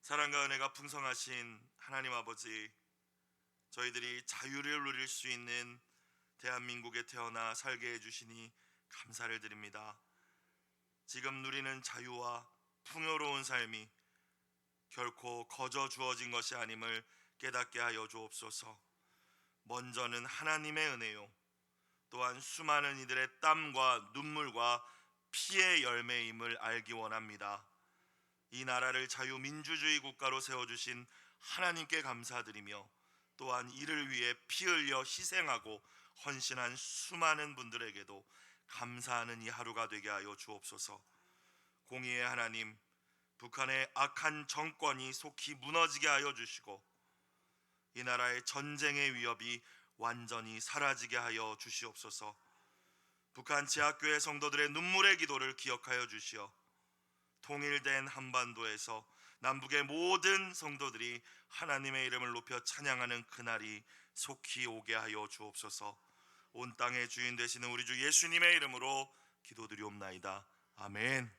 사랑과 은혜가 풍성하신 하나님 아버지, 저희들이 자유를 누릴 수 있는 대한민국에 태어나 살게 해주시니 감사를 드립니다. 지금 누리는 자유와 풍요로운 삶이 결코 거저 주어진 것이 아님을 깨닫게 하여 주옵소서. 먼저는 하나님의 은혜요, 또한 수많은 이들의 땀과 눈물과 피의 열매임을 알기 원합니다. 이 나라를 자유민주주의 국가로 세워주신 하나님께 감사드리며, 또한 이를 위해 피 흘려 희생하고 헌신한 수많은 분들에게도 감사하는 이 하루가 되게 하여 주옵소서. 공의의 하나님, 북한의 악한 정권이 속히 무너지게 하여 주시고, 이 나라의 전쟁의 위협이 완전히 사라지게 하여 주시옵소서. 북한 지하교회 성도들의 눈물의 기도를 기억하여 주시어 통일된 한반도에서 남북의 모든 성도들이 하나님의 이름을 높여 찬양하는 그날이 속히 오게 하여 주옵소서. 온 땅의 주인 되시는 우리 주 예수님의 이름으로 기도드리옵나이다. 아멘.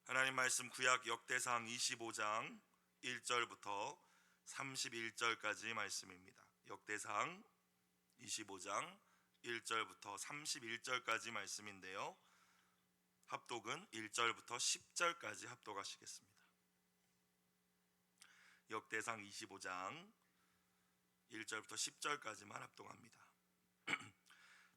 하나님 말씀 구약 역대상 25장 1절부터 31절까지 말씀입니다. 역대상 25장 1절부터 31절까지 말씀인데요, 합독은 1절부터 10절까지 합독하시겠습니다. 역대상 25장 1절부터 10절까지만 합독합니다.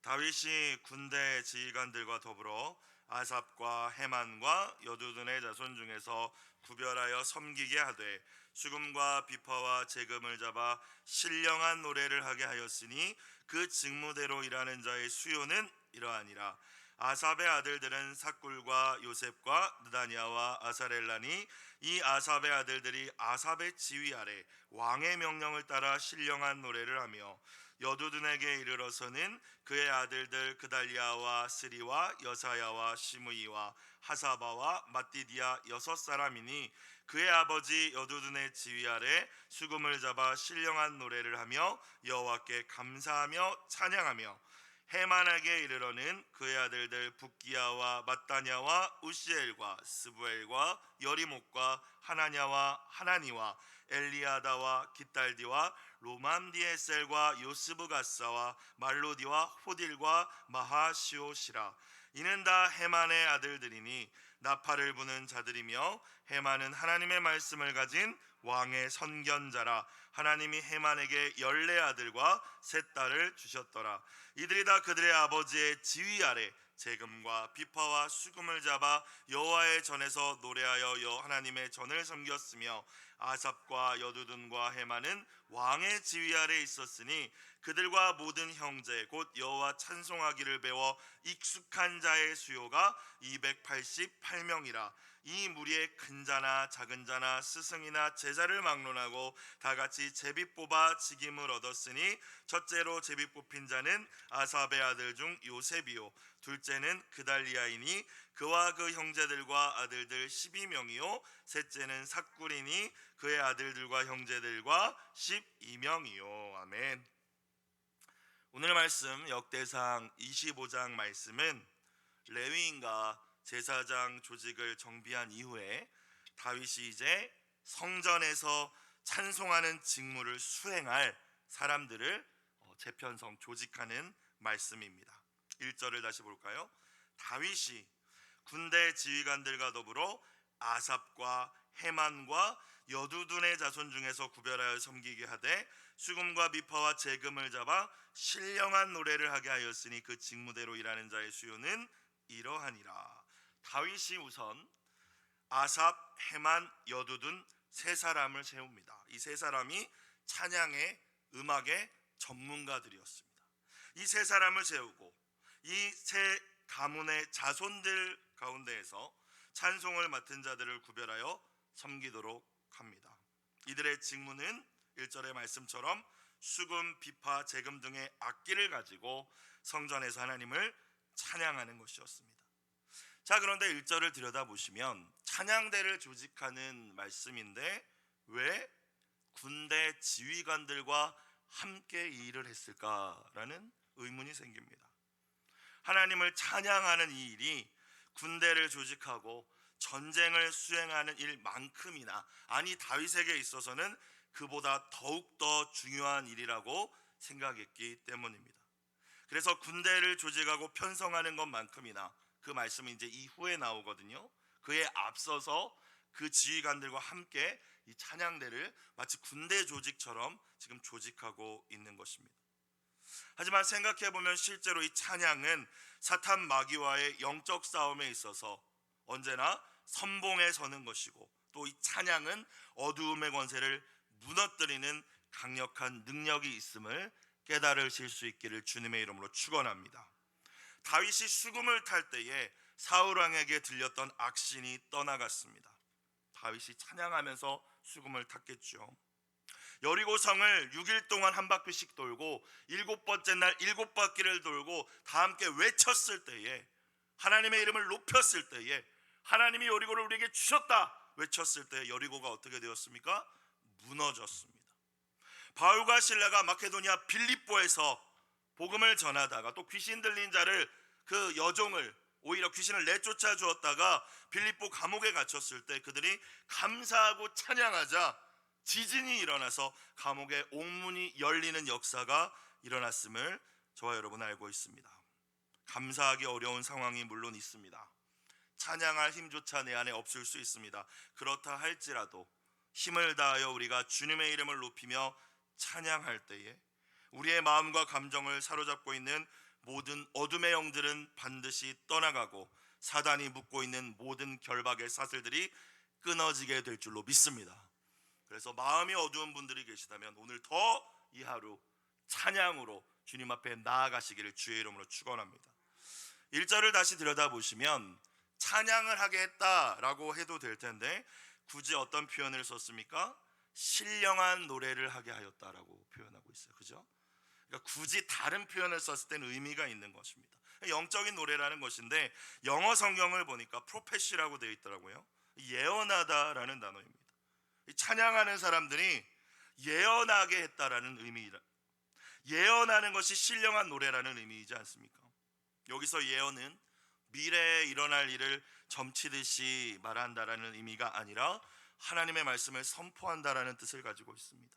다윗이 군대 지휘관들과 더불어 아삽과 헤만과 여두둔의 자손 중에서 구별하여 섬기게 하되, 수금과 비파와 재금을 잡아 신령한 노래를 하게 하였으니 그 직무대로 일하는 자의 수요는 이러하니라. 아삽의 아들들은 삭굴과 요셉과 느다니아와 아사렐라니, 이 아삽의 아들들이 아삽의 지휘 아래 왕의 명령을 따라 신령한 노래를 하며, 여두둔에게 이르러서는 그의 아들들 그달리아와 스리와 여사야와 시므이와 하사바와 mat디디아 6사람이니, 그의 아버지 여두둔의 지휘 아래 수금을 잡아 신령한 노래를 하며 여호와께 감사하며 찬양하며, 헤만에게 이르러는 그의 아들들 붓기야와 mat다냐와 우시엘과 스부엘과 여리목과 하나냐와 하나니와 엘리아다와 깃달디와 로맘디에셀과 요스브가사와 말로디와 호딜과 마하시오시라. 이는 다 헤만의 아들들이니 나팔을 부는 자들이며, 헤만은 하나님의 말씀을 가진 왕의 선견자라. 하나님이 헤만에게 14아들과 3딸을 주셨더라. 이들이 다 그들의 아버지의 지휘 아래 재금과 비파와 수금을 잡아 여호와의 전에서 노래하여 하나님의 전을 섬겼으며, 아삽과 여두둔과 헤만은 왕의 지휘 아래 있었으니 그들과 모든 형제 곧 여호와 찬송하기를 배워 익숙한 자의 수요가 288명이라. 이 무리에 큰 자나 작은 자나 스승이나 제자를 막론하고 다 같이 제비 뽑아 직임을 얻었으니, 첫째로 제비 뽑힌 자는 아삽의 아들 중 요셉이요, 둘째는 그달리아이니 그와 그 형제들과 아들들 12명이요, 셋째는 삭굴이니 그의 아들들과 형제들과 12명이요. 아멘. 오늘 말씀 역대상 25장 말씀은 레위인과 제사장 조직을 정비한 이후에 다윗이 이제 성전에서 찬송하는 직무를 수행할 사람들을 재편성 조직하는 말씀입니다. 1절을 다시 볼까요? 다윗이 군대 지휘관들과 더불어 아삽과 헤만과 여두둔의 자손 중에서 구별하여 섬기게 하되, 수금과 비파와 재금을 잡아 신령한 노래를 하게 하였으니 그 직무대로 일하는 자의 수요는 이러하니라. 다윗이 우선 아삽, 헤만, 여두둔 3사람을 세웁니다. 이 3사람이 찬양의 음악의 전문가들이었습니다. 이 3사람을 세우고 이 3 가문의 자손들 가운데에서 찬송을 맡은 자들을 구별하여 섬기도록 합니다. 이들의 직무는 1절의 말씀처럼 수금, 비파, 재금 등의 악기를 가지고 성전에서 하나님을 찬양하는 것이었습니다. 자, 그런데 1절을 들여다보시면 찬양대를 조직하는 말씀인데 왜 군대 지휘관들과 함께 이 일을 했을까라는 의문이 생깁니다. 하나님을 찬양하는 이 일이 군대를 조직하고 전쟁을 수행하는 일만큼이나, 아니 다윗에게 있어서는 그보다 더욱더 중요한 일이라고 생각했기 때문입니다. 그래서 군대를 조직하고 편성하는 것만큼이나, 그 말씀이 이제 이후에 나오거든요. 그에 앞서서 그 지휘관들과 함께 이 찬양대를 마치 군대 조직처럼 지금 조직하고 있는 것입니다. 하지만 생각해보면 실제로 이 찬양은 사탄 마귀와의 영적 싸움에 있어서 언제나 선봉에 서는 것이고, 또 이 찬양은 어두움의 권세를 무너뜨리는 강력한 능력이 있음을 깨달으실 수 있기를 주님의 이름으로 축원합니다. 다윗이 수금을 탈 때에 사울 왕에게 들렸던 악신이 떠나갔습니다. 다윗이 찬양하면서 수금을 탔겠죠. 여리고 성을 6일 동안 한 바퀴씩 돌고 7번째 날 7바퀴를 돌고 다 함께 외쳤을 때에, 하나님의 이름을 높였을 때에, 하나님이 여리고를 우리에게 주셨다 외쳤을 때 여리고가 어떻게 되었습니까? 무너졌습니다. 바울과 실라가 마케도니아 빌립보에서 복음을 전하다가 또 귀신 들린 자를, 그 여종을 오히려 귀신을 내쫓아 주었다가 빌립보 감옥에 갇혔을 때 그들이 감사하고 찬양하자 지진이 일어나서 감옥의 옥문이 열리는 역사가 일어났음을 저와 여러분 알고 있습니다. 감사하기 어려운 상황이 물론 있습니다. 찬양할 힘조차 내 안에 없을 수 있습니다. 그렇다 할지라도 힘을 다하여 우리가 주님의 이름을 높이며 찬양할 때에 우리의 마음과 감정을 사로잡고 있는 모든 어둠의 영들은 반드시 떠나가고 사단이 묶고 있는 모든 결박의 사슬들이 끊어지게 될 줄로 믿습니다. 그래서 마음이 어두운 분들이 계시다면 오늘 더 이 하루 찬양으로 주님 앞에 나아가시기를 주의 이름으로 축원합니다. 1절을 다시 들여다보시면 찬양을 하게 했다라고 해도 될 텐데 굳이 어떤 표현을 썼습니까? 신령한 노래를 하게 하였다라고 표현하고 있어요. 그죠? 그러니까 굳이 다른 표현을 썼을 때는 의미가 있는 것입니다. 영적인 노래라는 것인데 영어 성경을 보니까 프로페시라고 되어 있더라고요. 예언하다라는 단어입니다. 찬양하는 사람들이 예언하게 했다라는 의미라. 예언하는 것이 신령한 노래라는 의미이지 않습니까? 여기서 예언은 미래에 일어날 일을 점치듯이 말한다라는 의미가 아니라 하나님의 말씀을 선포한다라는 뜻을 가지고 있습니다.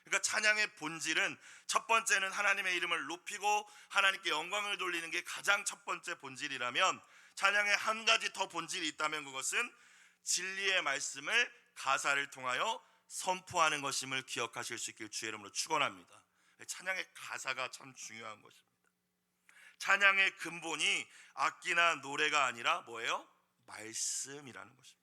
그러니까 찬양의 본질은 첫 번째는 하나님의 이름을 높이고 하나님께 영광을 돌리는 게 가장 첫 번째 본질이라면, 찬양의 한 가지 더 본질이 있다면 그것은 진리의 말씀을 가사를 통하여 선포하는 것임을 기억하실 수 있길 주의 이름으로 축원합니다. 찬양의 가사가 참 중요한 것입니다. 찬양의 근본이 악기나 노래가 아니라 뭐예요? 말씀이라는 것입니다.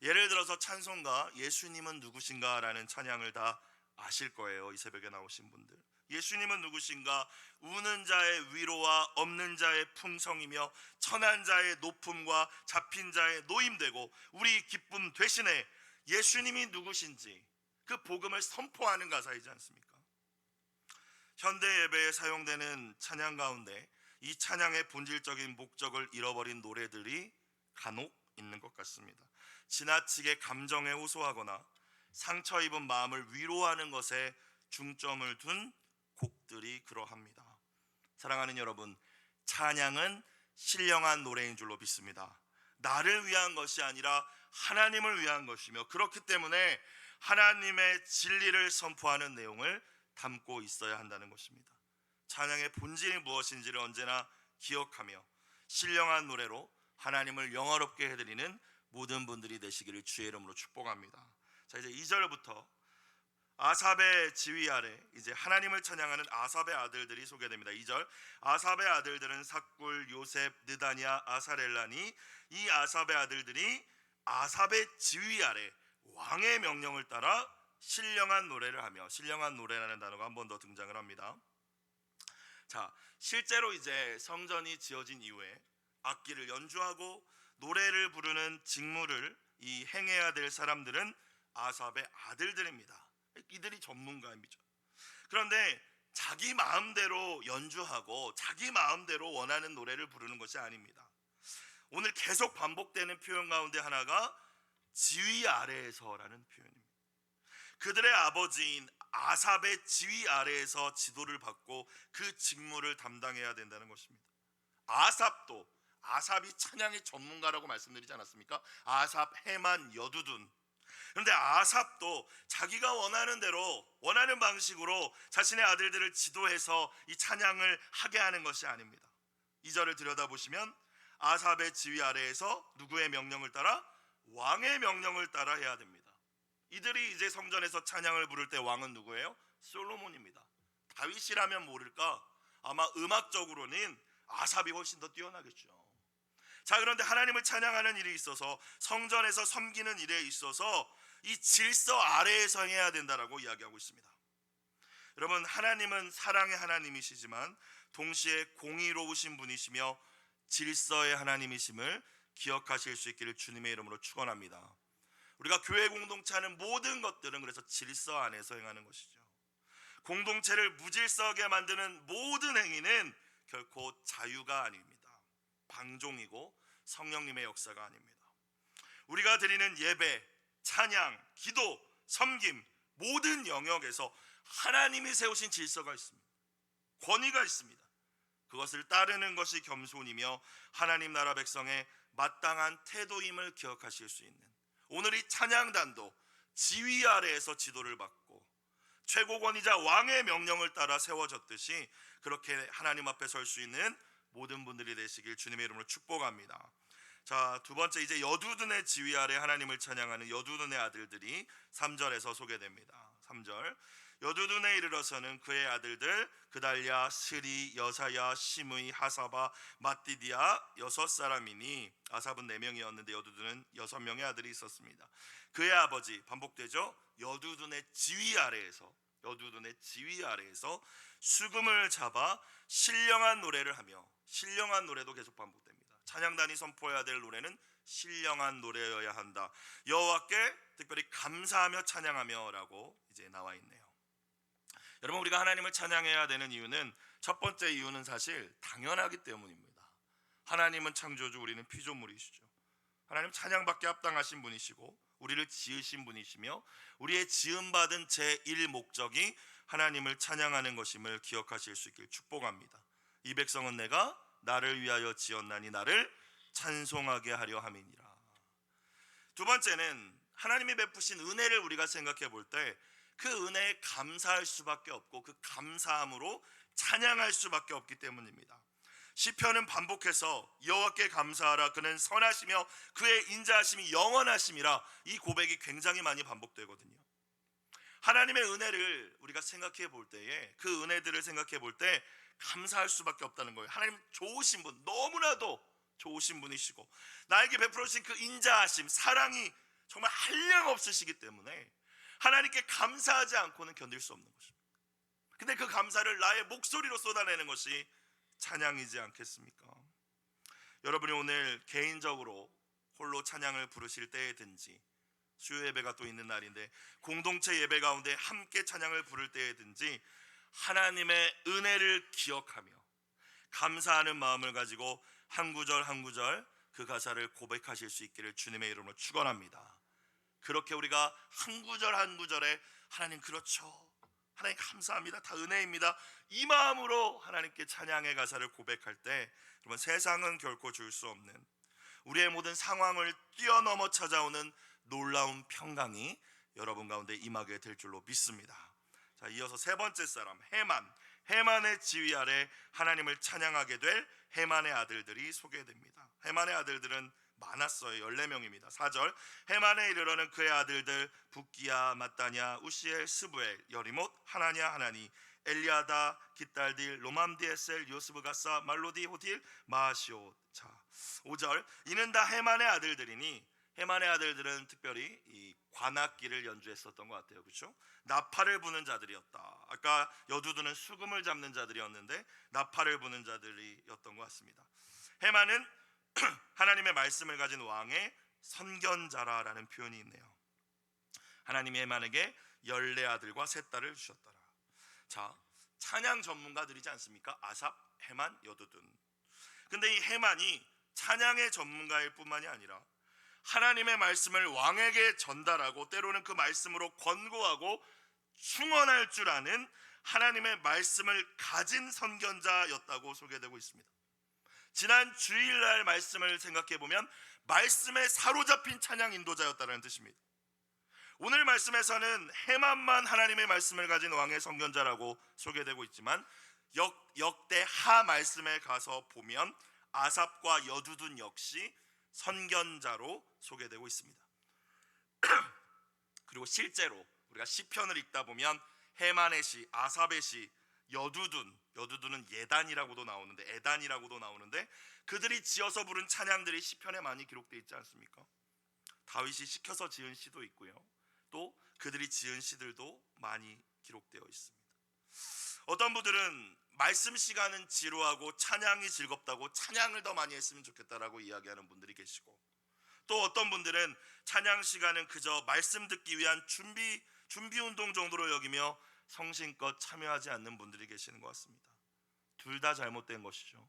예를 들어서 찬송가 예수님은 누구신가 라는 찬양을 다 아실 거예요. 이 새벽에 나오신 분들. 예수님은 누구신가? 우는 자의 위로와 없는 자의 풍성이며 천한 자의 높음과 잡힌 자의 노임되고 우리 기쁨 대신에 예수님이 누구신지 그 복음을 선포하는 가사이지 않습니까? 현대 예배에 사용되는 찬양 가운데 이 찬양의 본질적인 목적을 잃어버린 노래들이 간혹 있는 것 같습니다. 지나치게 감정에 호소하거나 상처 입은 마음을 위로하는 것에 중점을 둔 곡들이 그러합니다. 사랑하는 여러분, 찬양은 신령한 노래인 줄로 믿습니다. 나를 위한 것이 아니라 하나님을 위한 것이며, 그렇기 때문에 하나님의 진리를 선포하는 내용을 담고 있어야 한다는 것입니다. 찬양의 본질이 무엇인지를 언제나 기억하며 신령한 노래로 하나님을 영화롭게 해드리는 모든 분들이 되시기를 주의 이름으로 축복합니다. 자, 이제 2절부터 아삽의 지휘 아래 이제 하나님을 찬양하는 아삽의 아들들이 소개됩니다. 2절, 아삽의 아들들은 삭굴, 요셉, 느다냐, 아사렐라니, 이 아삽의 아들들이 아삽의 지휘 아래 왕의 명령을 따라 신령한 노래를 하며, 신령한 노래라는 단어가 한 번 더 등장을 합니다. 자, 실제로 이제 성전이 지어진 이후에 악기를 연주하고 노래를 부르는 직무를 이 행해야 될 사람들은 아삽의 아들들입니다. 이들이 전문가입니다. 그런데 자기 마음대로 연주하고 자기 마음대로 원하는 노래를 부르는 것이 아닙니다. 오늘 계속 반복되는 표현 가운데 하나가 지휘 아래에서라는 표현입니다. 그들의 아버지인 아삽의 지휘 아래에서 지도를 받고 그 직무를 담당해야 된다는 것입니다. 아삽도 아삽이 찬양의 전문가라고 말씀드리지 않았습니까? 아삽, 헤만, 여두둔. 그런데 아삽도 자기가 원하는 대로, 원하는 방식으로 자신의 아들들을 지도해서 이 찬양을 하게 하는 것이 아닙니다. 2절을 들여다보시면 아삽의 지휘 아래에서 누구의 명령을 따라? 왕의 명령을 따라 해야 됩니다. 이들이 이제 성전에서 찬양을 부를 때 왕은 누구예요? 솔로몬입니다. 다윗이라면 모를까? 아마 음악적으로는 아삽이 훨씬 더 뛰어나겠죠. 자, 그런데 하나님을 찬양하는 일이 있어서, 성전에서 섬기는 일에 있어서 이 질서 아래에서 해야 된다라고 이야기하고 있습니다. 여러분, 하나님은 사랑의 하나님이시지만 동시에 공의로우신 분이시며 질서의 하나님이심을 기억하실 수 있기를 주님의 이름으로 축원합니다. 우리가 교회 공동체 하는 모든 것들은 그래서 질서 안에서 행하는 것이죠. 공동체를 무질서하게 만드는 모든 행위는 결코 자유가 아닙니다. 방종이고 성령님의 역사가 아닙니다. 우리가 드리는 예배, 찬양, 기도, 섬김, 모든 영역에서 하나님이 세우신 질서가 있습니다. 권위가 있습니다. 그것을 따르는 것이 겸손이며 하나님 나라 백성의 마땅한 태도임을 기억하실 수 있는, 오늘 이 찬양단도 지휘 아래에서 지도를 받고 최고권위자 왕의 명령을 따라 세워졌듯이 그렇게 하나님 앞에 설 수 있는 모든 분들이 되시길 주님의 이름으로 축복합니다. 자, 두 번째, 이제 여두둔의 지휘 아래 하나님을 찬양하는 여두둔의 아들들이 3절에서 소개됩니다. 3절, 여두둔에 이르러서는 그의 아들들 그달랴, 스리, 여사야, 시므이, 하사바, 마띠디아 6사람이니 아삽은 4명이었는데 여두둔은 6명의 아들이 있었습니다. 그의 아버지, 반복되죠, 여두둔의 지휘 아래에서, 여두둔의 지휘 아래에서 수금을 잡아 신령한 노래를 하며, 신령한 노래도 계속 반복됩니다. 찬양단이 선포해야 될 노래는 신령한 노래여야 한다. 여호와께 특별히 감사하며 찬양하며 라고 이제 나와 있네요. 여러분, 우리가 하나님을 찬양해야 되는 이유는, 첫 번째 이유는 사실 당연하기 때문입니다. 하나님은 창조주, 우리는 피조물이시죠. 하나님 찬양받게 합당하신 분이시고 우리를 지으신 분이시며 우리의 지음받은 제1목적이 하나님을 찬양하는 것임을 기억하실 수 있길 축복합니다. 이 백성은 내가 나를 위하여 지었나니 나를 찬송하게 하려 함이니라. 두 번째는 하나님이 베푸신 은혜를 우리가 생각해 볼 때 그 은혜에 감사할 수밖에 없고 그 감사함으로 찬양할 수밖에 없기 때문입니다. 시편은 반복해서 여호와께 감사하라, 그는 선하시며 그의 인자하심이 영원하심이라, 이 고백이 굉장히 많이 반복되거든요. 하나님의 은혜를 우리가 생각해 볼 때에, 그 은혜들을 생각해 볼 때 감사할 수밖에 없다는 거예요. 하나님 좋으신 분, 너무나도 좋으신 분이시고 나에게 베풀어 주신 그 인자하심, 사랑이 정말 한량 없으시기 때문에 하나님께 감사하지 않고는 견딜 수 없는 것입니다. 근데 그 감사를 나의 목소리로 쏟아내는 것이 찬양이지 않겠습니까? 여러분이 오늘 개인적으로 홀로 찬양을 부르실 때에든지, 수요 예배가 또 있는 날인데 공동체 예배 가운데 함께 찬양을 부를 때에든지 하나님의 은혜를 기억하며 감사하는 마음을 가지고 한 구절 한 구절 그 가사를 고백하실 수 있기를 주님의 이름으로 축원합니다. 그렇게 우리가 한 구절 한 구절에 하나님 그렇죠, 하나님 감사합니다, 다 은혜입니다, 이 마음으로 하나님께 찬양의 가사를 고백할 때 여러분, 세상은 결코 줄 수 없는, 우리의 모든 상황을 뛰어넘어 찾아오는 놀라운 평강이 여러분 가운데 임하게 될 줄로 믿습니다. 자, 이어서 세 번째 사람, 헤만의 지휘 아래 하나님을 찬양하게 될 헤만의 아들들이 소개됩니다. 헤만의 아들들은 많았어요. 14명입니다. 4절, 헤만에 이르러는 그의 아들들 붓기야, 마따냐, 우시엘, 스부엘, 여리못, 하나냐, 하나니, 엘리아다, 깃달딜, 로맘디에셀, 요스브가사, 말로디, 호딜, 마시옷. 자, 5절, 이는 다 헤만의 아들들이니, 헤만의 아들들은 특별히 이 관악기를 연주했었던 것 같아요. 그렇죠? 나팔을 부는 자들이었다. 아까 여두둔은 수금을 잡는 자들이었는데 나팔을 부는 자들이었던 것 같습니다. 헤만은 하나님의 말씀을 가진 왕의 선견자라라는 표현이 있네요. 하나님이 헤만에게 14아들과 3딸을 주셨더라. 자, 찬양 전문가들이지 않습니까? 아삽, 헤만, 여두둔. 근데 이 헤만이 찬양의 전문가일 뿐만이 아니라 하나님의 말씀을 왕에게 전달하고 때로는 그 말씀으로 권고하고 충언할 줄 아는 하나님의 말씀을 가진 선견자였다고 소개되고 있습니다. 지난 주일날 말씀을 생각해 보면 말씀에 사로잡힌 찬양 인도자였다는 뜻입니다. 오늘 말씀에서는 헤만만 하나님의 말씀을 가진 왕의 선견자라고 소개되고 있지만 역대 하 말씀에 가서 보면 아삽과 여두둔 역시 선견자로 소개되고 있습니다. 그리고 실제로 우리가 시편을 읽다 보면 헤만의 시, 아삽의 시, 여두둔은 예단이라고도 나오는데 에단이라고도 나오는데 그들이 지어서 부른 찬양들이 시편에 많이 기록되어 있지 않습니까? 다윗이 시켜서 지은 시도 있고요. 또 그들이 지은 시들도 많이 기록되어 있습니다. 어떤 분들은 말씀 시간은 지루하고 찬양이 즐겁다고 찬양을 더 많이 했으면 좋겠다라고 이야기하는 분들이 계시고, 또 어떤 분들은 찬양 시간은 그저 말씀 듣기 위한 준비 운동 정도로 여기며 성심껏 참여하지 않는 분들이 계시는 것 같습니다. 둘 다 잘못된 것이죠.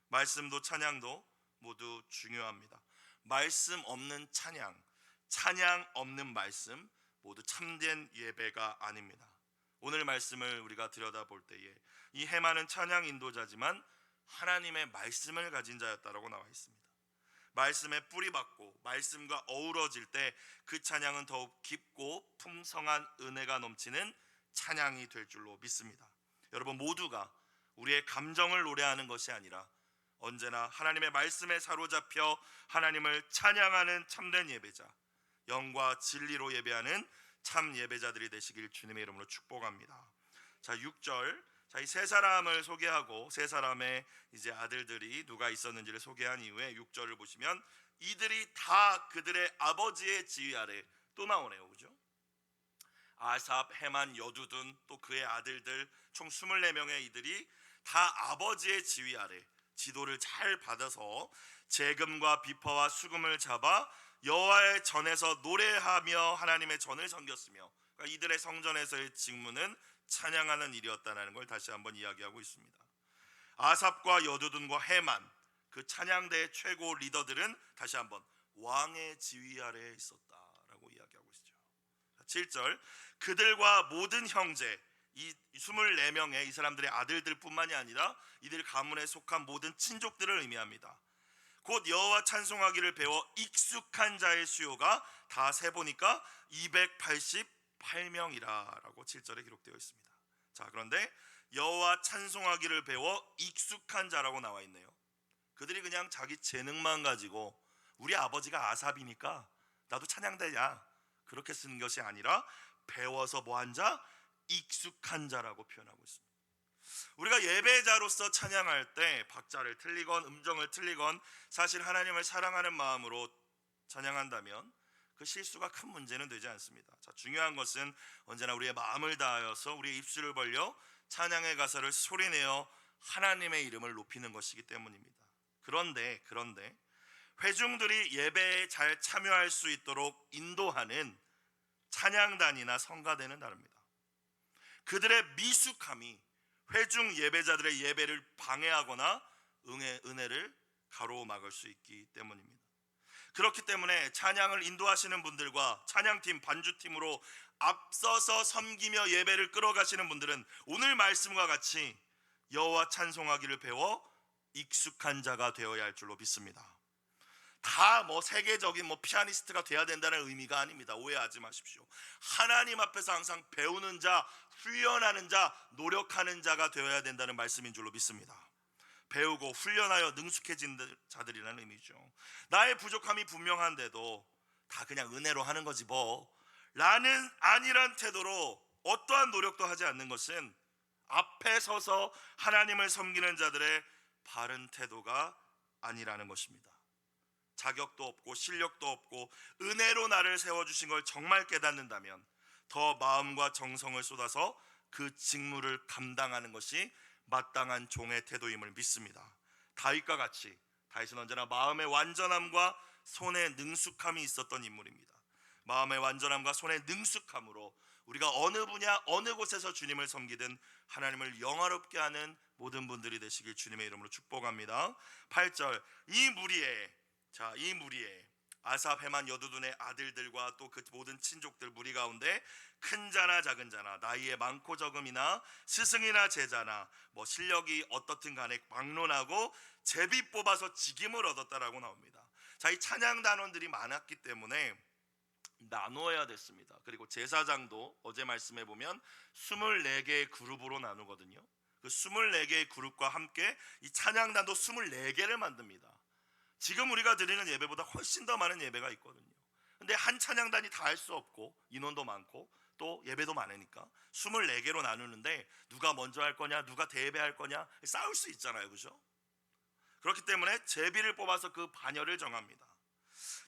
말씀도 찬양도 모두 중요합니다. 말씀 없는 찬양 없는 말씀 모두 참된 예배가 아닙니다. 오늘 말씀을 우리가 들여다볼 때에 이 헤만은 찬양 인도자지만 하나님의 말씀을 가진 자였다라고 나와 있습니다. 말씀에 뿌리박고 말씀과 어우러질 때 그 찬양은 더욱 깊고 풍성한 은혜가 넘치는 찬양이 될 줄로 믿습니다. 여러분 모두가 우리의 감정을 노래하는 것이 아니라 언제나 하나님의 말씀에 사로잡혀 하나님을 찬양하는 참된 예배자, 영과 진리로 예배하는 참 예배자들이 되시길 주님의 이름으로 축복합니다. 자, 6절. 자, 이 세 사람을 소개하고 세 사람의 이제 아들들이 누가 있었는지를 소개한 이후에 6절을 보시면 이들이 다 그들의 아버지의 지휘 아래, 또 나오네요. 그죠? 아삽, 헤만, 여두둔 또 그의 아들들 총 24명의 이들이 다 아버지의 지휘 아래 지도를 잘 받아서 재금과 비퍼와 수금을 잡아 여호와의 전에서 노래하며 하나님의 전을 섬겼으며, 그러니까 이들의 성전에서의 직무는 찬양하는 일이었다는 걸 다시 한번 이야기하고 있습니다. 아삽과 여두둔과 헤만, 그 찬양대의 최고 리더들은 다시 한번 왕의 지휘 아래에 있었다라고 이야기하고 있죠. 7절. 그들과 모든 형제, 이 24명의 이 사람들의 아들들 뿐만이 아니라 이들 가문에 속한 모든 친족들을 의미합니다. 곧 여호와 찬송하기를 배워 익숙한 자의 수요가 다 세보니까 288명이라라고 7절에 기록되어 있습니다. 자, 그런데 여호와 찬송하기를 배워 익숙한 자라고 나와 있네요. 그들이 그냥 자기 재능만 가지고 우리 아버지가 아삽이니까 나도 찬양대야 그렇게 쓰는 것이 아니라 배워서 뭐한 자? 익숙한 자라고 표현하고 있습니다. 우리가 예배자로서 찬양할 때 박자를 틀리건 음정을 틀리건 사실 하나님을 사랑하는 마음으로 찬양한다면 그 실수가 큰 문제는 되지 않습니다. 자, 중요한 것은 언제나 우리의 마음을 다하여서 우리의 입술을 벌려 찬양의 가사를 소리내어 하나님의 이름을 높이는 것이기 때문입니다. 그런데 회중들이 예배에 잘 참여할 수 있도록 인도하는 찬양단이나 성가대는 다릅니다. 그들의 미숙함이 회중 예배자들의 예배를 방해하거나 은혜를 가로막을 수 있기 때문입니다. 그렇기 때문에 찬양을 인도하시는 분들과 찬양팀, 반주팀으로 앞서서 섬기며 예배를 끌어가시는 분들은 오늘 말씀과 같이 여호와 찬송하기를 배워 익숙한 자가 되어야 할 줄로 믿습니다. 다 세계적인 피아니스트가 돼야 된다는 의미가 아닙니다. 오해하지 마십시오. 하나님 앞에서 항상 배우는 자, 훈련하는 자, 노력하는 자가 되어야 된다는 말씀인 줄로 믿습니다. 배우고 훈련하여 능숙해진 자들이라는 의미죠. 나의 부족함이 분명한데도 다 그냥 은혜로 하는 거지 라는 안일한 태도로 어떠한 노력도 하지 않는 것은 앞에 서서 하나님을 섬기는 자들의 바른 태도가 아니라는 것입니다. 자격도 없고 실력도 없고 은혜로 나를 세워주신 걸 정말 깨닫는다면 더 마음과 정성을 쏟아서 그 직무를 감당하는 것이 마땅한 종의 태도임을 믿습니다. 다윗과 같이 다윗은 언제나 마음의 완전함과 손의 능숙함이 있었던 인물입니다. 마음의 완전함과 손의 능숙함으로 우리가 어느 분야 어느 곳에서 주님을 섬기든 하나님을 영화롭게 하는 모든 분들이 되시길 주님의 이름으로 축복합니다. 8절. 이 무리에 아삽, 헤만, 여두둔의 아들들과 또 그 모든 친족들 무리 가운데 큰 자나 작은 자나 나이에 많고 적음이나 스승이나 제자나 뭐 실력이 어떻든 간에 막론하고 제비 뽑아서 직임을 얻었다라고 나옵니다. 자, 이 찬양 단원들이 많았기 때문에 나누어야 됐습니다. 그리고 제사장도 어제 말씀해 보면 24개의 그룹으로 나누거든요. 그 24개의 그룹과 함께 이 찬양단도 24개를 만듭니다. 지금 우리가 드리는 예배보다 훨씬 더 많은 예배가 있거든요. 근데 한 찬양단이 다 할 수 없고 인원도 많고 또 예배도 많으니까 24개로 나누는데 누가 먼저 할 거냐, 누가 대예배할 거냐 싸울 수 있잖아요, 그죠? 그렇기 때문에 제비를 뽑아서 그 반열을 정합니다.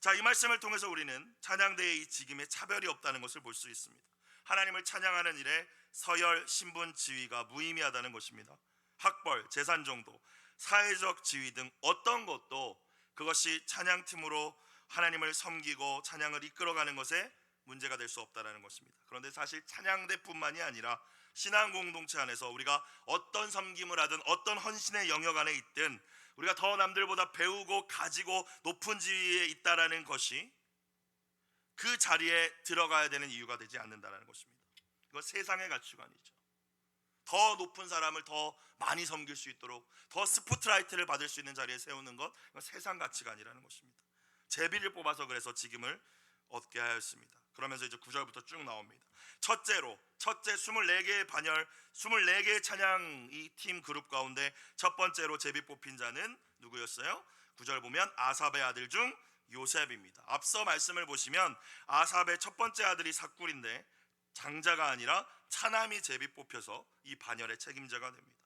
자, 이 말씀을 통해서 우리는 찬양대의 이 직임에 차별이 없다는 것을 볼 수 있습니다. 하나님을 찬양하는 일에 서열, 신분, 지위가 무의미하다는 것입니다. 학벌, 재산 정도, 사회적 지위 등 어떤 것도 그것이 찬양팀으로 하나님을 섬기고 찬양을 이끌어가는 것에 문제가 될 수 없다는 것입니다. 그런데 사실 찬양대뿐만이 아니라 신앙 공동체 안에서 우리가 어떤 섬김을 하든 어떤 헌신의 영역 안에 있든 우리가 더 남들보다 배우고 가지고 높은 지위에 있다라는 것이 그 자리에 들어가야 되는 이유가 되지 않는다는 것입니다. 이건 세상의 가치관이죠. 더 높은 사람을 더 많이 섬길 수 있도록 더 스포트라이트를 받을 수 있는 자리에 세우는 것, 이건 세상 가치관이라는 것입니다. 제비를 뽑아서 그래서 직임을 얻게 하였습니다. 그러면서 이제 9절부터 쭉 나옵니다. 첫째 24개의 반열, 24개의 찬양 이 팀 그룹 가운데 첫 번째로 제비 뽑힌 자는 누구였어요? 9절 보면 아삽의 아들 중 요셉입니다. 앞서 말씀을 보시면 아삽의 첫 번째 아들이 삭굴인데 장자가 아니라 차남이 제비 뽑혀서 이 반열의 책임자가 됩니다.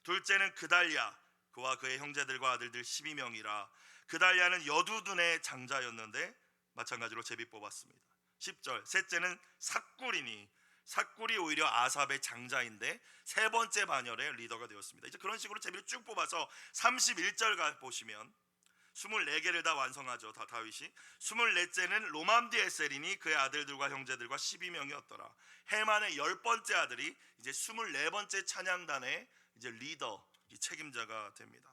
둘째는 그달랴, 그와 그의 형제들과 아들들 12명이라. 그달랴는 여두둔의 장자였는데 마찬가지로 제비 뽑았습니다. 10절, 셋째는 삭굴이니 삭굴이 오히려 아삽의 장자인데 세 번째 반열의 리더가 되었습니다. 이제 그런 식으로 제비를 쭉 뽑아서 31절 보시면 24개를 다 완성하죠. 다 다윗이. 24째는 로맘디에셀이니 그의 아들들과 형제들과 12명이었더라. 헤만의 10번째 아들이 이제 24번째 찬양단의 이제 리더, 이 책임자가 됩니다.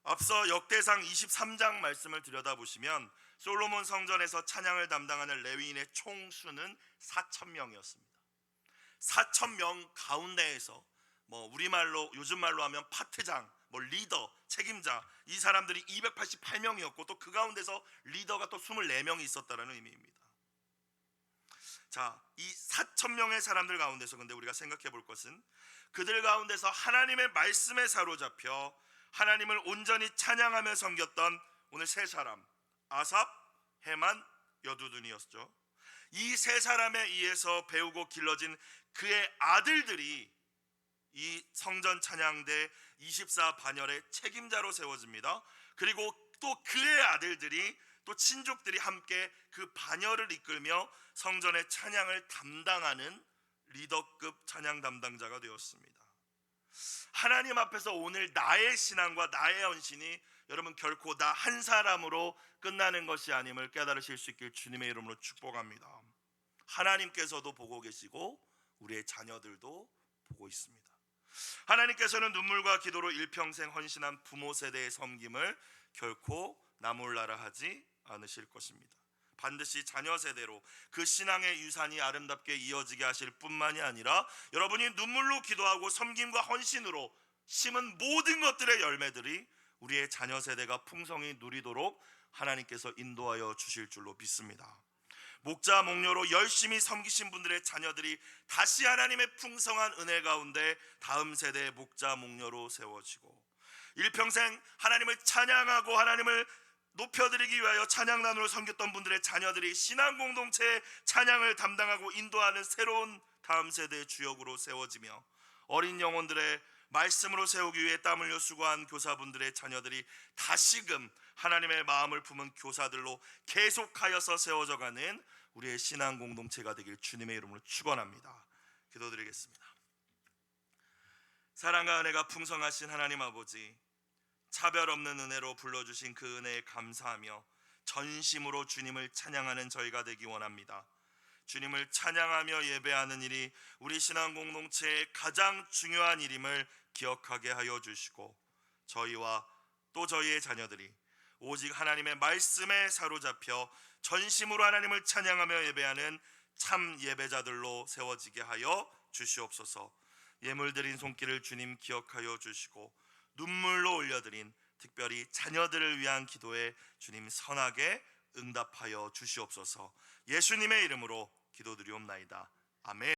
앞서 역대상 23장 말씀을 들여다보시면 솔로몬 성전에서 찬양을 담당하는 레위인의 총수는 4,000명이었습니다. 4,000명 가운데에서 뭐 우리말로 요즘 말로 하면 파트장, 뭐 리더, 책임자, 이 사람들이 288명이었고 또 그 가운데서 리더가 또 24명이 있었다는 의미입니다. 자, 이 4,000명의 사람들 가운데서 근데 우리가 생각해 볼 것은 그들 가운데서 하나님의 말씀에 사로잡혀 하나님을 온전히 찬양하며 섬겼던 오늘 세 사람, 아삽, 헤만, 여두둔이었죠. 이 세 사람에 의해서 배우고 길러진 그의 아들들이 이 성전 찬양대 24 반열의 책임자로 세워집니다. 그리고 또 그의 아들들이 또 친족들이 함께 그 반열을 이끌며 성전의 찬양을 담당하는 리더급 찬양 담당자가 되었습니다. 하나님 앞에서 오늘 나의 신앙과 나의 헌신이 여러분 결코 나 한 사람으로 끝나는 것이 아님을 깨달으실 수 있길 주님의 이름으로 축복합니다. 하나님께서도 보고 계시고 우리의 자녀들도 보고 있습니다. 하나님께서는 눈물과 기도로 일평생 헌신한 부모 세대의 섬김을 결코 나몰라라 하지 않으실 것입니다. 반드시 자녀 세대로 그 신앙의 유산이 아름답게 이어지게 하실 뿐만이 아니라 여러분이 눈물로 기도하고 섬김과 헌신으로 심은 모든 것들의 열매들이 우리의 자녀 세대가 풍성히 누리도록 하나님께서 인도하여 주실 줄로 믿습니다. 목자 목녀로 열심히 섬기신 분들의 자녀들이 다시 하나님의 풍성한 은혜 가운데 다음 세대의 목자 목녀로 세워지고 일평생 하나님을 찬양하고 하나님을 높여드리기 위하여 찬양단으로 섬겼던 분들의 자녀들이 신앙 공동체의 찬양을 담당하고 인도하는 새로운 다음 세대의 주역으로 세워지며 어린 영혼들의 말씀으로 세우기 위해 땀 흘려 수고한 교사분들의 자녀들이 다시금 하나님의 마음을 품은 교사들로 계속하여서 세워져가는 우리의 신앙 공동체가 되길 주님의 이름으로 축원합니다. 기도드리겠습니다. 사랑과 은혜가 풍성하신 하나님 아버지, 차별 없는 은혜로 불러주신 그 은혜에 감사하며 전심으로 주님을 찬양하는 저희가 되기 원합니다. 주님을 찬양하며 예배하는 일이 우리 신앙 공동체의 가장 중요한 일임을 기억하게 하여 주시고 저희와 또 저희의 자녀들이 오직 하나님의 말씀에 사로잡혀 전심으로 하나님을 찬양하며 예배하는 참 예배자들로 세워지게 하여 주시옵소서. 예물 드린 손길을 주님 기억하여 주시고 눈물로 올려드린 특별히 자녀들을 위한 기도에 주님 선하게 응답하여 주시옵소서. 예수님의 이름으로 기도드리옵나이다. 아멘.